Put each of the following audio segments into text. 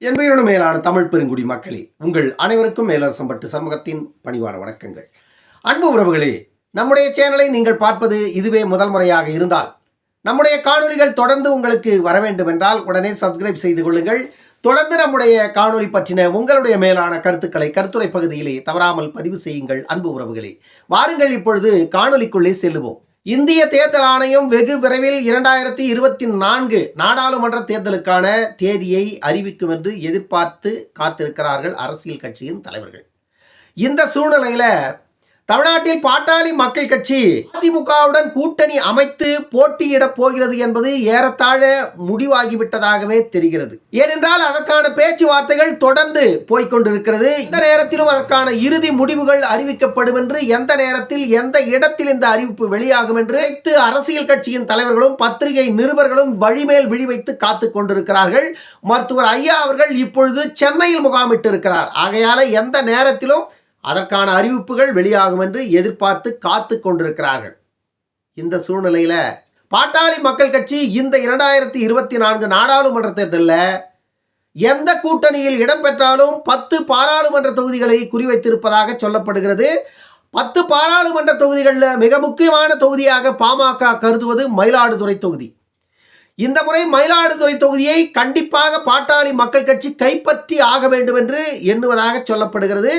என்பதுடன் மேலான தமிழ் பெருங்குடி மக்களே, உங்கள் அனைவருக்கும் மேலரசம்பட்டு சமூகத்தின் பணிவான வணக்கங்கள். அன்பு உறவுகளே, நம்முடைய சேனலை நீங்கள் பார்ப்பது இதுவே முதல் முறையாக இருந்தால் நம்முடைய காணொளிகள் தொடர்ந்து உங்களுக்கு வர வேண்டும் என்றால் உடனே சப்ஸ்கிரைப் செய்து கொள்ளுங்கள். தொடர்ந்து நம்முடைய காணொளி பற்றின உங்களுடைய மேலான கருத்துக்களை கருத்துரை பகுதியிலே தவறாமல் பதிவு செய்யுங்கள். அன்பு உறவுகளே, வாருங்கள் இப்பொழுது காணொளிக்குள்ளே செல்லுவோம். இந்திய தேர்தல் ஆணையம் வெகு விரைவில் 2024 நாடாளுமன்ற தேர்தலுக்கான தேதியை அறிவிக்கும் என்று எதிர்பார்த்து காத்திருக்கிறார்கள் அரசியல் கட்சியின் தலைவர்கள். இந்த சூழ்நிலையில தமிழ்நாட்டில் பாட்டாளி மக்கள் கட்சி அதிமுகவுடன் கூட்டணி அமைத்து போட்டியிடப் போகிறது என்பது ஏறத்தாழ முடிவாகிவிட்டதாகவே தெரிகிறது. ஏனென்றால் அதற்கான பேச்சுவார்த்தைகள் தொடர்ந்து போய்கொண்டிருக்கிறது. இந்த நேரத்திலும் அதற்கான இறுதி முடிவுகள் அறிவிக்கப்படும் என்று, எந்த நேரத்தில் எந்த இடத்தில் இந்த அறிவிப்பு வெளியாகும் என்று அரசியல் கட்சியின் தலைவர்களும் பத்திரிகை நிருபர்களும் வழிமேல் விழி வைத்து காத்துக் கொண்டிருக்கிறார்கள். மருத்துவர் ஐயா அவர்கள் இப்பொழுது சென்னையில் முகாமிட்டு இருக்கிறார். ஆகையால எந்த நேரத்திலும் அதற்கான அறிவிப்புகள் வெளியாகும் என்று எதிர்பார்த்து காத்து கொண்டிருக்கிறார்கள். இந்த சூழ்நிலையில பாட்டாளி மக்கள் கட்சி இந்த 2024 நாடாளுமன்ற தேர்தலில் எந்த கூட்டணியில் இடம்பெற்றாலும் 10 பாராளுமன்ற தொகுதிகளை குறிவைத்திருப்பதாக சொல்லப்படுகிறது. 10 பாராளுமன்ற தொகுதிகளில் மிக முக்கியமான தொகுதியாக பாமக கருதுவது மயிலாடுதுறை தொகுதி. இந்த முறை மயிலாடுதுறை தொகுதியை கண்டிப்பாக பாட்டாளி மக்கள் கட்சி கைப்பற்றி ஆக வேண்டும் என்று எண்ணுவதாக சொல்லப்படுகிறது.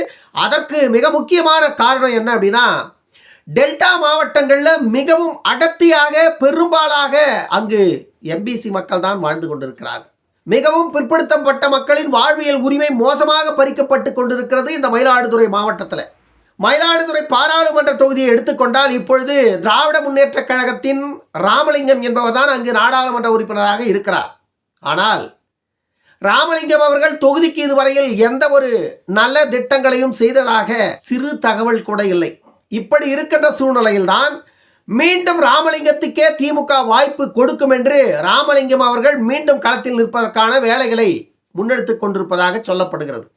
அதற்கு மிக முக்கியமான காரணம் என்ன அப்படின்னா, டெல்டா மாவட்டங்களில் மிகவும் அடர்த்தியாக பெரும்பாலாக அங்கு எம்பிசி மக்கள் தான் வாழ்ந்து கொண்டிருக்கிறார்கள். மிகவும் பிற்படுத்தப்பட்ட மக்களின் வாழ்வியல் உரிமை மோசமாக பறிக்கப்பட்டு கொண்டிருக்கிறது இந்த மயிலாடுதுறை மாவட்டத்தில். மயிலாடுதுறை பாராளுமன்ற தொகுதியை எடுத்துக்கொண்டால் இப்பொழுது திராவிட முன்னேற்ற கழகத்தின் ராமலிங்கம் என்பவர் தான் அங்கு நாடாளுமன்ற உறுப்பினராக இருக்கிறார். ஆனால் ராமலிங்கம் அவர்கள் தொகுதிக்கு இதுவரையில் எந்த ஒரு நல்ல திட்டங்களையும் செய்ததாக சிறு தகவல் கூட இல்லை. இப்படி இருக்கின்ற சூழ்நிலையில் தான் மீண்டும் ராமலிங்கத்துக்கே திமுக வாய்ப்பு கொடுக்கும் என்று ராமலிங்கம் அவர்கள் மீண்டும் களத்தில் நிற்பதற்கான வேலைகளை முன்னெடுத்துக் கொண்டிருப்பதாக சொல்லப்படுகிறது.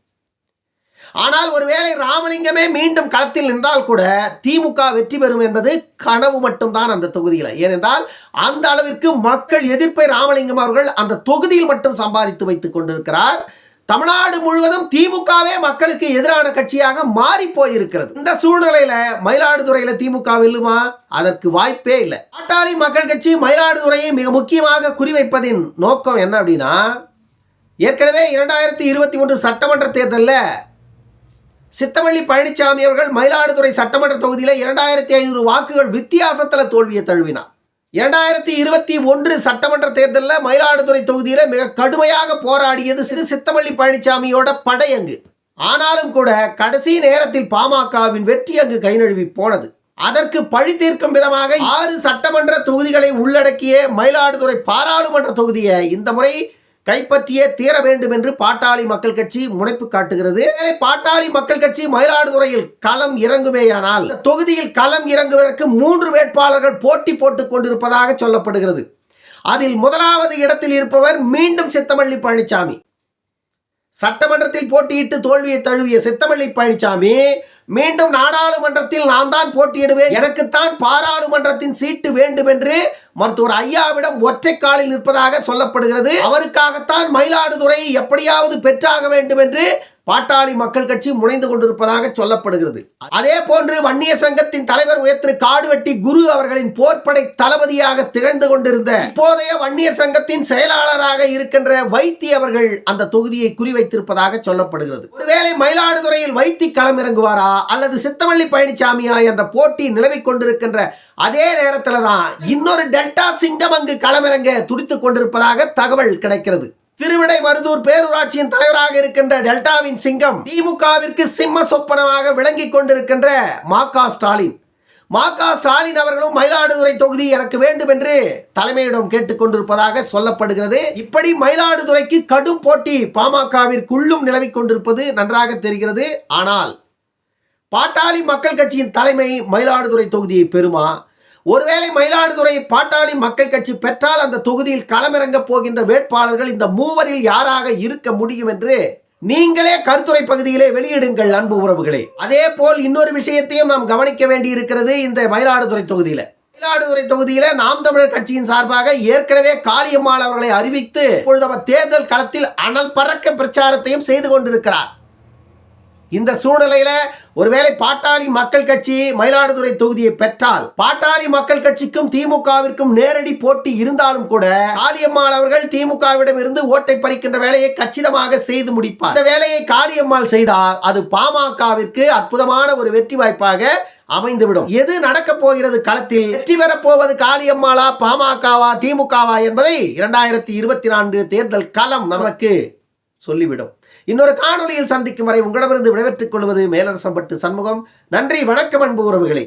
ஆனால் ஒருவேளை ராமலிங்கமே மீண்டும் களத்தில் நின்றால் கூட திமுக வெற்றி பெறும் என்பது கனவு மட்டும்தான் அந்த தொகுதியில். ஏனென்றால் அந்த அளவிற்கு மக்கள் எதிர்ப்பை ராமலிங்கம் அவர்கள் அந்த தொகுதியில் மட்டும் சம்பாதித்து வைத்துக் கொண்டிருக்கிறார். தமிழ்நாடு முழுவதும் திமுகவே மக்களுக்கு எதிரான கட்சியாக மாறி போயிருக்கிறது. இந்த சூழ்நிலையில மயிலாடுதுறையில திமுக வெல்லுமா? அதற்கு வாய்ப்பே இல்லை. பாட்டாளி மக்கள் கட்சி மயிலாடுதுறையை மிக முக்கியமாக குறிவைப்பதின் நோக்கம் என்ன அப்படின்னா, ஏற்கனவே 2023 சட்டமன்ற தேர்தலில் சித்தமல்லி பழனிசாமி அவர்கள் மயிலாடுதுறை சட்டமன்ற தொகுதியில் 2500 வாக்குகள் வித்தியாசத்தில் தோல்வியை தழுவினார். 2021 சட்டமன்ற தேர்தலில் மயிலாடுதுறை தொகுதியில் மிக கடுமையாக போராடியது சித்தமல்லி பழனிசாமியோட படை அங்கு. ஆனாலும் கூட கடைசி நேரத்தில் பாமகவின் வெற்றி அங்கு கை நழுவி போனது. அதற்கு பழி தீர்க்கும் விதமாக 6 சட்டமன்ற தொகுதிகளை உள்ளடக்கிய மயிலாடுதுறை பாராளுமன்ற தொகுதியை இந்த முறை கைப்பற்றியே தீர வேண்டும் என்று பாட்டாளி மக்கள் கட்சி முனைப்பு காட்டுகிறது. பாட்டாளி மக்கள் கட்சி மயிலாடுதுறையில் களம் இறங்குமேயானால் தொகுதியில் களம் இறங்குவதற்கு 3 வேட்பாளர்கள் போட்டி போட்டுக் கொண்டிருப்பதாக சொல்லப்படுகிறது. அதில் முதலாவது இடத்தில் இருப்பவர் மீண்டும் சித்தமல்லி பழனிசாமி. சட்டமன்றத்தில் போட்டியிட்டு தோல்வியை தழுவிய சித்தமல்லி பழனிசாமி மீண்டும் நாடாளுமன்றத்தில் நான் தான் போட்டியிடுவேன், எனக்குத்தான் பாராளுமன்றத்தின் சீட்டு வேண்டும் என்று மருத்துவர் ஐயாவிடம் ஒற்றை காலில் நிற்பதாக சொல்லப்படுகிறது. அவருக்காகத்தான் மயிலாடுதுறை எப்படியாவது பெற்றாக வேண்டும் என்று பாட்டாளி மக்கள் கட்சி முனைந்து கொண்டிருப்பதாக சொல்லப்படுகிறது. அதே போன்று வன்னிய சங்கத்தின் தலைவர் திரு காடுவெட்டி குரு அவர்களின் போர்ப்படை தளபதியாக திகழ்ந்து கொண்டிருந்த இப்போதைய வன்னிய சங்கத்தின் செயலாளராக இருக்கின்ற வைத்தி அவர்கள் அந்த தொகுதியை குறிவைத்திருப்பதாக சொல்லப்படுகிறது. ஒருவேளை மயிலாடுதுறையில் வைத்தி களம் இறங்குவாரா அல்லது சித்தமல்லி பழனிசாமியா என்ற போட்டி நிலவிக் கொண்டிருக்கின்ற அதே நேரத்தில் தான் இன்னொரு டெல்டா சிங்கம் அங்கு களமிறங்க துடித்துக் கொண்டிருப்பதாக தகவல் கிடைக்கிறது. திருவிடைமருதூர் பேரூராட்சியின் தலைவராக இருக்கின்ற டெல்டாவின் சிங்கம் திமுகவிற்கு சிம்ம சொப்பனமாக விளங்கிக் கொண்டிருக்கின்ற மா.க. ஸ்டாலின் அவர்களும் மயிலாடுதுறை தொகுதி எனக்கு வேண்டும் என்று தலைமையிடம் கேட்டுக் கொண்டிருப்பதாக சொல்லப்படுகிறது. இப்படி மயிலாடுதுறைக்கு கடும் போட்டி பாமகவிற்குள்ளும் நிலவிக் கொண்டிருப்பது நன்றாக தெரிகிறது. ஆனால் பாட்டாளி மக்கள் கட்சியின் தலைமை மயிலாடுதுறை தொகுதியை பெறுமா? ஒருவேளை மயிலாடுதுறை பாட்டாளி மக்கள் கட்சி பெற்றால் அந்த தொகுதியில் களமிறங்க போகின்ற வேட்பாளர்கள் இந்த மூவரில் யாராக இருக்க முடியும் என்று நீங்களே கருத்துரை பகுதியிலே வெளியிடுங்கள் அன்பு உறவுகளே. அதே போல் இன்னொரு விஷயத்தையும் நாம் கவனிக்க வேண்டி இருக்கிறது. இந்த மயிலாடுதுறை தொகுதியில் மயிலாடுதுறை தொகுதியில நாம் தமிழர் கட்சியின் சார்பாக ஏற்கனவே காளியம்மாள் அவர்களை அறிவித்து இப்பொழுது அவர் தேர்தல் களத்தில் அனல் பறக்க பிரச்சாரத்தையும் செய்து கொண்டிருக்கிறார். இந்த சூழ்நிலையில ஒருவேளை பாட்டாளி மக்கள் கட்சி மயிலாடுதுறை தொகுதியை பெற்றால் பாட்டாளி மக்கள் கட்சிக்கும் திமுகவிற்கும் நேரடி போட்டி இருந்தாலும் கூட காளியம்மாள் அவர்கள் திமுகவிடம் இருந்து ஓட்டை பறிக்கின்ற வேலையை கச்சிதமாக செய்து முடிப்பார். இந்த வேலையை காளியம்மாள் செய்தால் அது பாமகவிற்கு அற்புதமான ஒரு வெற்றி வாய்ப்பாக அமைந்துவிடும். எது நடக்க போகிறது களத்தில், வெற்றி பெறப் போவது காளியம்மாளா பாமகவா திமுகவா என்பதை 2024 தேர்தல் களம் நமக்கு சொல்லிவிடும். இன்னொரு காணொலியில் சந்திக்கும் வரை உங்களிடமிருந்து விடைபெற்றுக் கொள்வது மேலரசம்பட்டு சண்முகம். நன்றி, வணக்கம் அன்பு உறவுகளே.